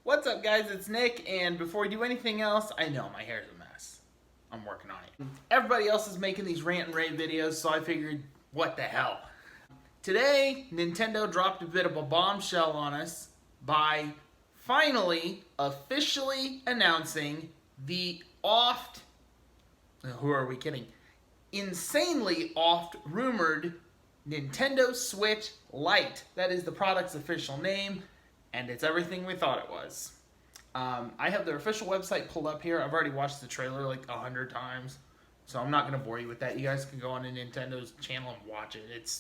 What's up, guys? It's Nick, and before we do anything else, I know my hair's a mess. I'm working on it. Everybody else is making these rant and rave videos, so I figured, what the hell? Today, Nintendo dropped a bit of a bombshell on us by finally, officially announcing the who are we kidding? Insanely oft-rumored Nintendo Switch Lite. That is the product's official name, and it's everything we thought it was. I have their official website pulled up here. I've already watched the trailer like 100 times, so I'm not going to bore you with that. You guys can go on to Nintendo's channel and watch it.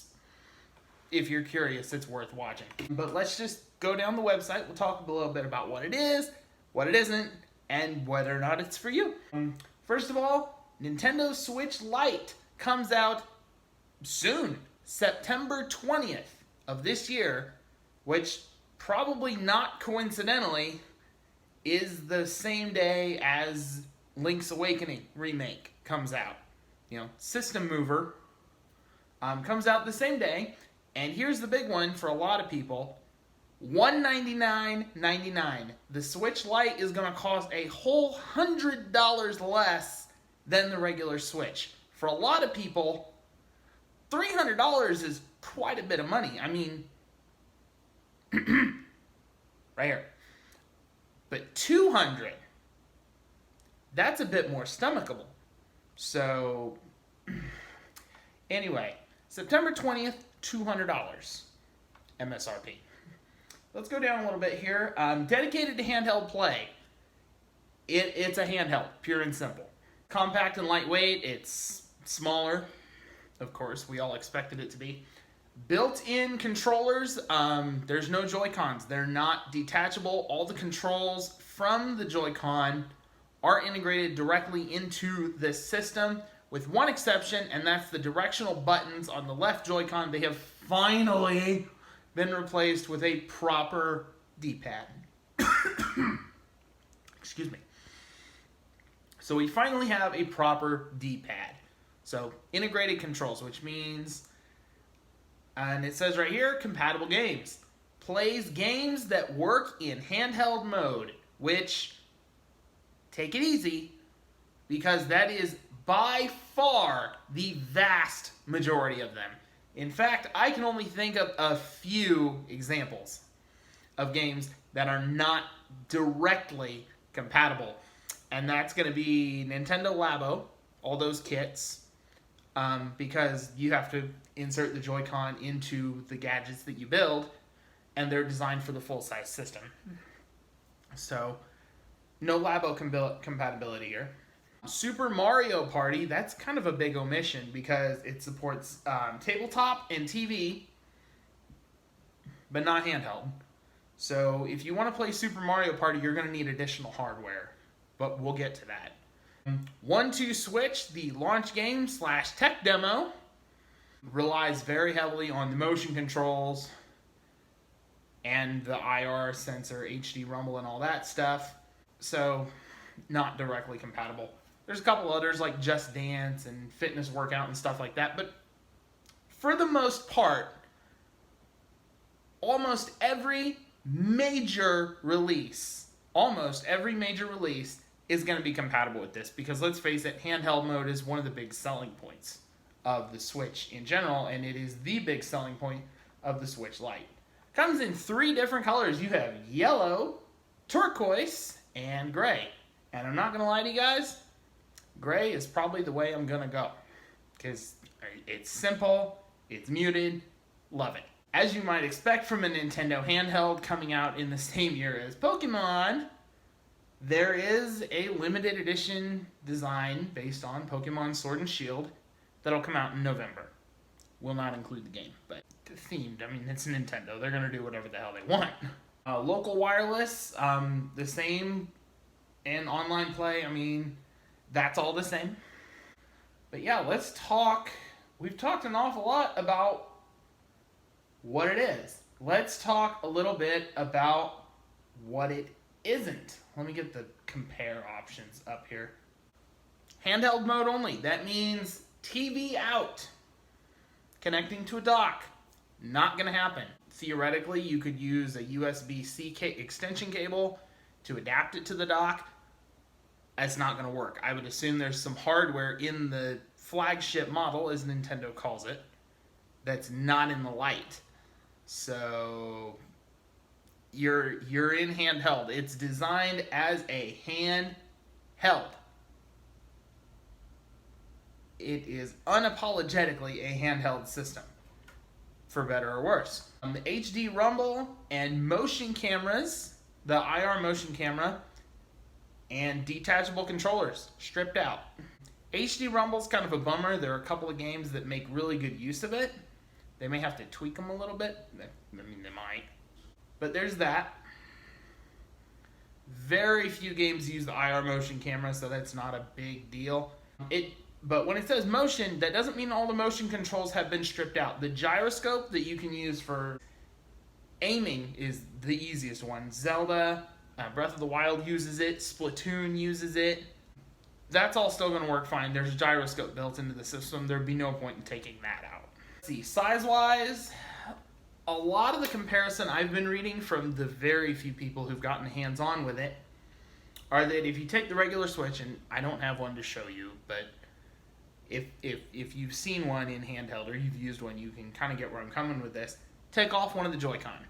If you're curious, it's worth watching. But let's just go down the website. We'll talk a little bit about what it is, what it isn't, and whether or not it's for you. First of all, Nintendo Switch Lite comes out soon, September 20th of this year, which probably not coincidentally is the same day as Link's Awakening remake comes out. You know, System Mover comes out the same day, and here's the big one for a lot of people. $199.99. The Switch Lite is going to cost a whole $100 less than the regular Switch. For a lot of people, $300 is quite a bit of money. I mean, right here. But $200, that's a bit more stomachable. So, anyway, September 20th, $200 MSRP. Let's go down a little bit here. Dedicated to handheld play. It's a handheld, pure and simple. Compact and lightweight. It's smaller, of course. We all expected it to be. Built-in controllers. There's no Joy-Cons. They're not detachable. All the controls from the Joy-Con are integrated directly into this system, with one exception, and that's the directional buttons on the left Joy-Con. They have finally been replaced with a proper D-pad. Excuse me. So we finally have a proper D-pad. So integrated controls, which means, and it says right here, compatible games. Plays games that work in handheld mode, which, take it easy, because that is by far the vast majority of them. In fact, I can only think of a few examples of games that are not directly compatible. And that's going to be Nintendo Labo, all those kits, because you have to insert the Joy-Con into the gadgets that you build, and they're designed for the full-size system. So, no Labo compatibility here. Super Mario Party, that's kind of a big omission because it supports tabletop and TV, but not handheld. So if you want to play Super Mario Party, you're going to need additional hardware, but we'll get to that. 1-2 Switch, the launch game / tech demo, relies very heavily on the motion controls and the IR sensor, HD rumble, and all that stuff. So, not directly compatible. There's a couple others like Just Dance and Fitness Workout and stuff like that, but for the most part, almost every major release is going to be compatible with this, because let's face it, handheld mode is one of the big selling points of the Switch in general, and it is the big selling point of the Switch Lite. Comes in 3 different colors. You have yellow, turquoise, and gray. And I'm not going to lie to you guys, gray is probably the way I'm going to go, because it's simple, it's muted, love it. As you might expect from a Nintendo handheld coming out in the same year as Pokemon, there is a limited edition design based on Pokemon Sword and Shield that'll come out in November. Will not include the game, but themed. I mean, it's Nintendo. They're going to do whatever the hell they want. Local wireless, the same, and online play, I mean, that's all the same. But yeah, let's talk. We've talked an awful lot about what it is. Let's talk a little bit about what it isn't. Let me get the compare options up here. Handheld mode only. That means TV out. Connecting to a dock. Not going to happen. Theoretically, you could use a USB-C extension cable to adapt it to the dock, that's not going to work. I would assume there's some hardware in the flagship model, as Nintendo calls it, that's not in the Lite. So you're in handheld. It's designed as a handheld. It is unapologetically a handheld system, for better or worse. The HD rumble and motion cameras, the IR motion camera, and detachable controllers stripped out. HD rumble's kind of a bummer. There are a couple of games that make really good use of it. They may have to tweak them a little bit. I mean, they might. But there's that. Very few games use the IR motion camera, so that's not a big deal. But when it says motion, that doesn't mean all the motion controls have been stripped out. The gyroscope that you can use for aiming is the easiest one. Zelda, Breath of the Wild uses it. Splatoon uses it. That's all still going to work fine. There's a gyroscope built into the system. There'd be no point in taking that out. Let's see, size-wise, a lot of the comparison I've been reading from the very few people who've gotten hands-on with it are that if you take the regular Switch, and I don't have one to show you, but if you've seen one in handheld or you've used one, you can kind of get where I'm coming with this. Take off one of the Joy-Con,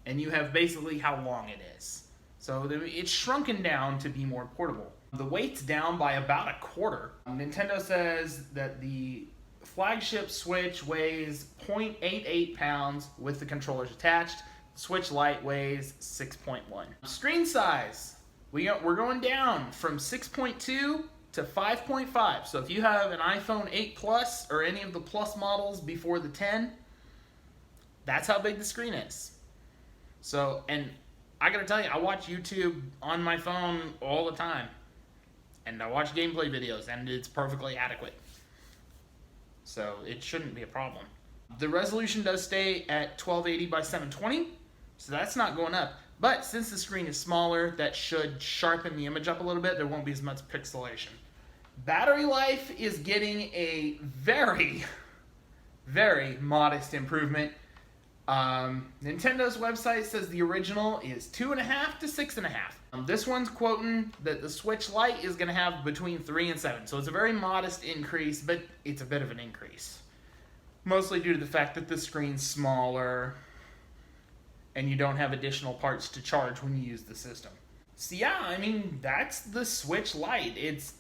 and you have basically how long it is. So it's shrunken down to be more portable. The weight's down by about a quarter. Nintendo says that the flagship Switch weighs 0.88 pounds with the controllers attached. The Switch Lite weighs 6.1. Screen size, we're going down from 6.2 to 5.5. So if you have an iPhone 8 Plus or any of the Plus models before the 10, that's how big the screen is. So, and I gotta tell you, I watch YouTube on my phone all the time. And I watch gameplay videos, and it's perfectly adequate. So it shouldn't be a problem. The resolution does stay at 1280 by 720, so that's not going up. But since the screen is smaller, that should sharpen the image up a little bit. There won't be as much pixelation. Battery life is getting a very, very modest improvement. Nintendo's website says the original is 2.5 to 6.5. This one's quoting that the Switch Lite is going to have between 3 and 7. So it's a very modest increase, but it's a bit of an increase. Mostly due to the fact that the screen's smaller and you don't have additional parts to charge when you use the system. So yeah, I mean, that's the Switch Lite. It's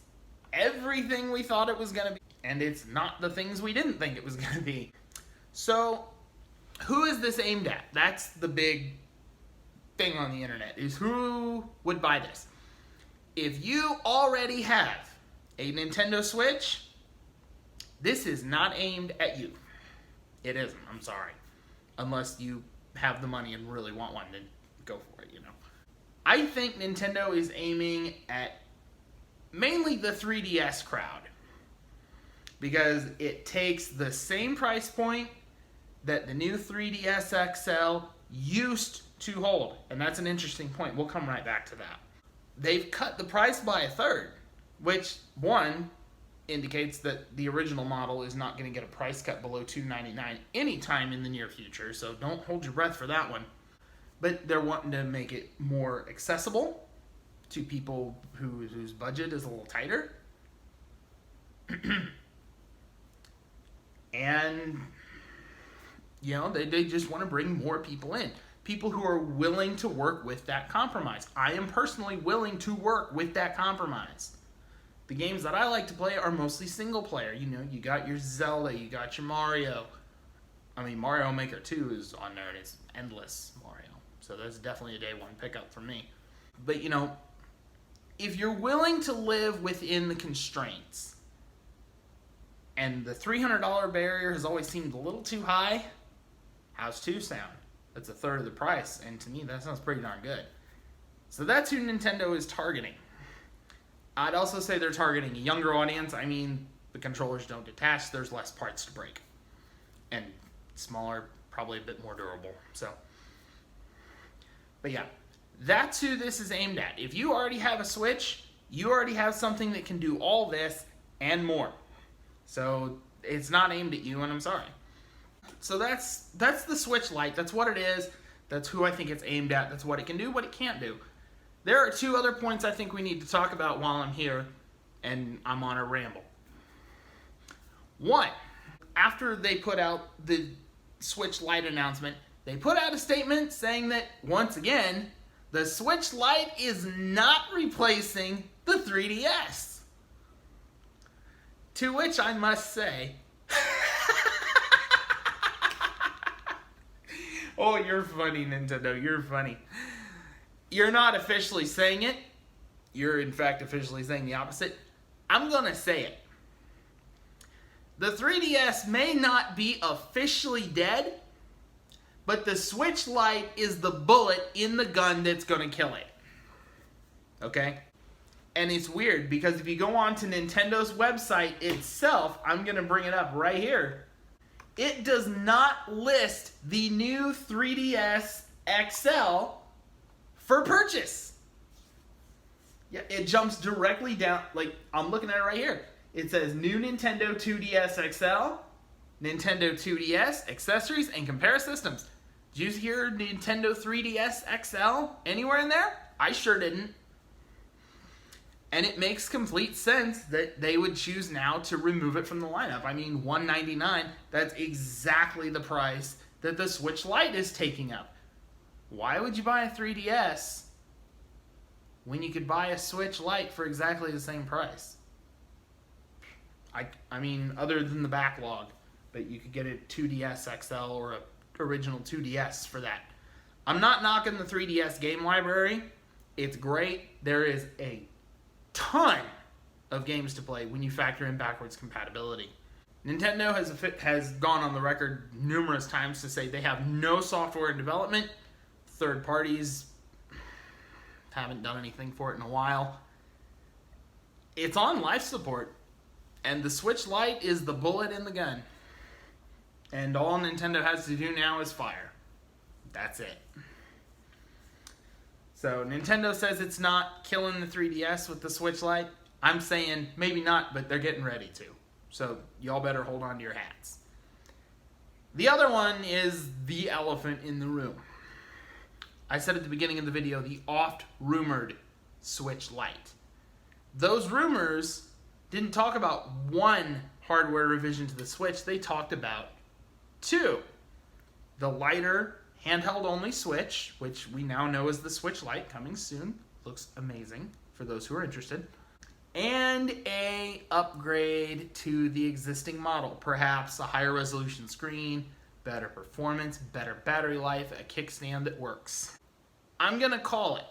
everything we thought it was going to be, and it's not the things we didn't think it was going to be. So who is this aimed at? That's the big thing on the internet, is who would buy this. If you already have a Nintendo Switch, this is not aimed at you. It isn't, I'm sorry. Unless you have the money and really want one, then go for it, you know. I think Nintendo is aiming at mainly the 3DS crowd, because it takes the same price point that the new 3DS XL used to hold. And that's an interesting point. We'll come right back to that. They've cut the price by a third, which, one, indicates that the original model is not going to get a price cut below $299 anytime in the near future, so don't hold your breath for that one. But they're wanting to make it more accessible to people whose budget is a little tighter. And you know, they just want to bring more people in. People who are willing to work with that compromise. I am personally willing to work with that compromise. The games that I like to play are mostly single player. You know, you got your Zelda, you got your Mario. I mean, Mario Maker 2 is on there and it's endless Mario. So that's definitely a day one pickup for me. But you know, if you're willing to live within the constraints, and the $300 barrier has always seemed a little too high, how's 2 sound? That's a third of the price, and to me that sounds pretty darn good. So that's who Nintendo is targeting. I'd also say they're targeting a younger audience. I mean, the controllers don't detach, there's less parts to break. And smaller, probably a bit more durable. So, but yeah, that's who this is aimed at. If you already have a Switch, you already have something that can do all this and more. So it's not aimed at you, and I'm sorry. So that's the Switch Lite. That's what it is. That's who I think it's aimed at. That's what it can do, what it can't do. There are two other points I think we need to talk about while I'm here, and I'm on a ramble. One, after they put out the Switch Lite announcement, they put out a statement saying that, once again, the Switch Lite is not replacing the 3DS. To which I must say, oh, you're funny, Nintendo, you're funny. You're not officially saying it. You're, in fact, officially saying the opposite. I'm going to say it. The 3DS may not be officially dead, but the Switch Lite is the bullet in the gun that's going to kill it. Okay? And it's weird, because if you go on to Nintendo's website itself, I'm going to bring it up right here. It does not list the new 3DS XL for purchase. Yeah, it jumps directly down, like, I'm looking at it right here. It says new Nintendo 2DS XL, Nintendo 2DS, accessories, and compare systems. Did you hear Nintendo 3DS XL anywhere in there? I sure didn't. And it makes complete sense that they would choose now to remove it from the lineup. I mean, $199, that's exactly the price that the Switch Lite is taking up. Why would you buy a 3DS when you could buy a Switch Lite for exactly the same price? I mean, other than the backlog, but you could get a 2DS XL or a original 2DS for that. I'm not knocking the 3DS game library. It's great. There is a ton of games to play when you factor in backwards compatibility. Nintendo has gone on the record numerous times to say they have no software in development. Third parties haven't done anything for it in a while. It's on life support, and the Switch Lite is the bullet in the gun. And all Nintendo has to do now is fire. That's it. So Nintendo says it's not killing the 3DS with the Switch Lite. I'm saying maybe not, but they're getting ready to. So y'all better hold on to your hats. The other one is the elephant in the room. I said at the beginning of the video, the oft-rumored Switch Lite. Those rumors didn't talk about one hardware revision to the Switch. They talked about two. The lighter handheld-only Switch, which we now know is the Switch Lite, coming soon. Looks amazing for those who are interested. And a upgrade to the existing model. Perhaps a higher resolution screen, better performance, better battery life, a kickstand that works. I'm gonna call it.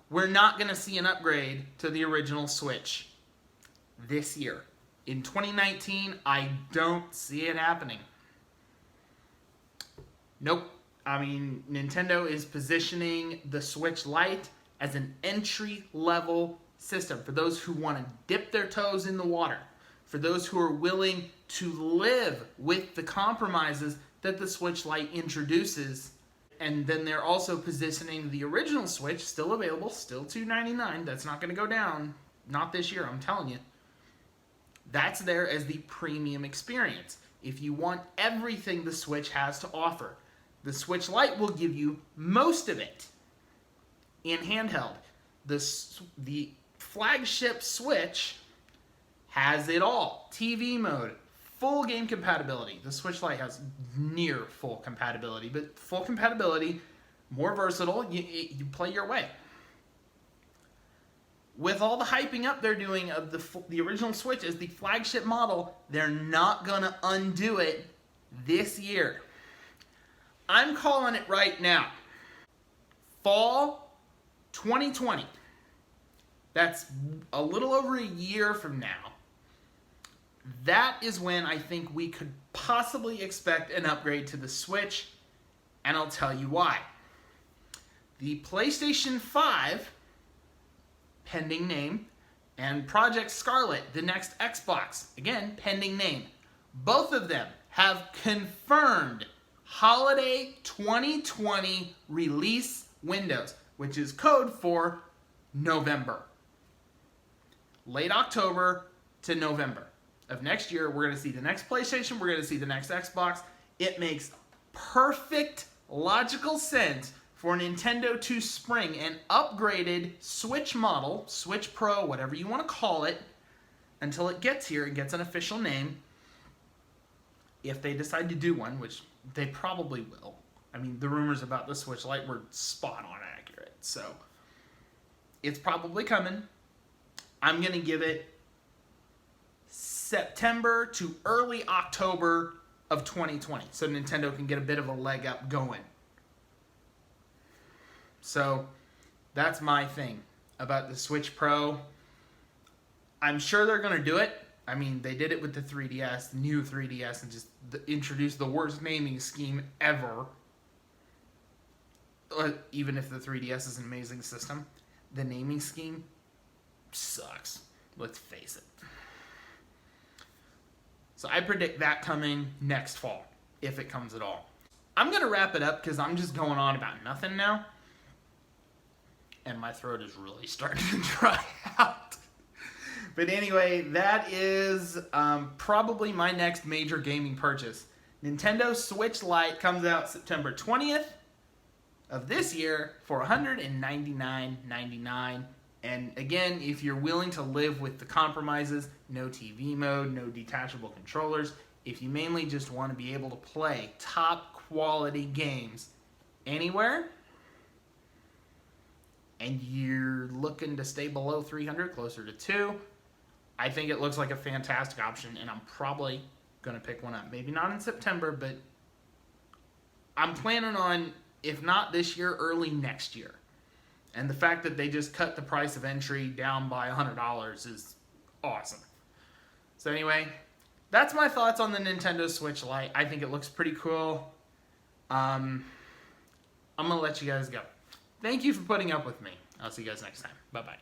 We're not gonna see an upgrade to the original Switch this year. In 2019, I don't see it happening. Nope. I mean, Nintendo is positioning the Switch Lite as an entry-level system for those who want to dip their toes in the water, for those who are willing to live with the compromises that the Switch Lite introduces. And then they're also positioning the original Switch, still available, still $299. That's not going to go down. Not this year, I'm telling you. That's there as the premium experience. If you want everything the Switch has to offer, the Switch Lite will give you most of it in handheld. The flagship Switch has it all. TV mode, full game compatibility. The Switch Lite has near full compatibility, but full compatibility, more versatile, you play your way. With all the hyping up they're doing of the original Switch as the flagship model, they're not going to undo it this year. I'm calling it right now. Fall 2020. That's a little over a year from now. That is when I think we could possibly expect an upgrade to the Switch, and I'll tell you why. The PlayStation 5, pending name, and Project Scarlet, the next Xbox, again, pending name. Both of them have confirmed Holiday 2020 release windows, which is code for November. Late October to November of next year, we're going to see the next PlayStation, we're going to see the next Xbox. It makes perfect logical sense for for Nintendo to spring an upgraded Switch model, Switch Pro, whatever you want to call it, until it gets here, it gets an official name. If they decide to do one, which they probably will. I mean, the rumors about the Switch Lite were spot on accurate, so it's probably coming. I'm going to give it September to early October of 2020, so Nintendo can get a bit of a leg up going. So that's my thing about the Switch Pro. I'm sure they're going to do it. I mean, they did it with the 3DS, the new 3DS, and just introduced the worst naming scheme ever. Even if the 3DS is an amazing system, the naming scheme sucks. Let's face it. So I predict that coming next fall, if it comes at all. I'm going to wrap it up because I'm just going on about nothing now. And my throat is really starting to dry out. But anyway, that is probably my next major gaming purchase. Nintendo Switch Lite comes out September 20th of this year for $199.99. And again, if you're willing to live with the compromises, no TV mode, no detachable controllers, if you mainly just want to be able to play top quality games anywhere, and you're looking to stay below 300, closer to 2, I think it looks like a fantastic option, and I'm probably going to pick one up. Maybe not in September, but I'm planning on, if not this year, early next year. And the fact that they just cut the price of entry down by $100 is awesome. So anyway, that's my thoughts on the Nintendo Switch Lite. I think it looks pretty cool. I'm going to let you guys go. Thank you for putting up with me. I'll see you guys next time. Bye-bye.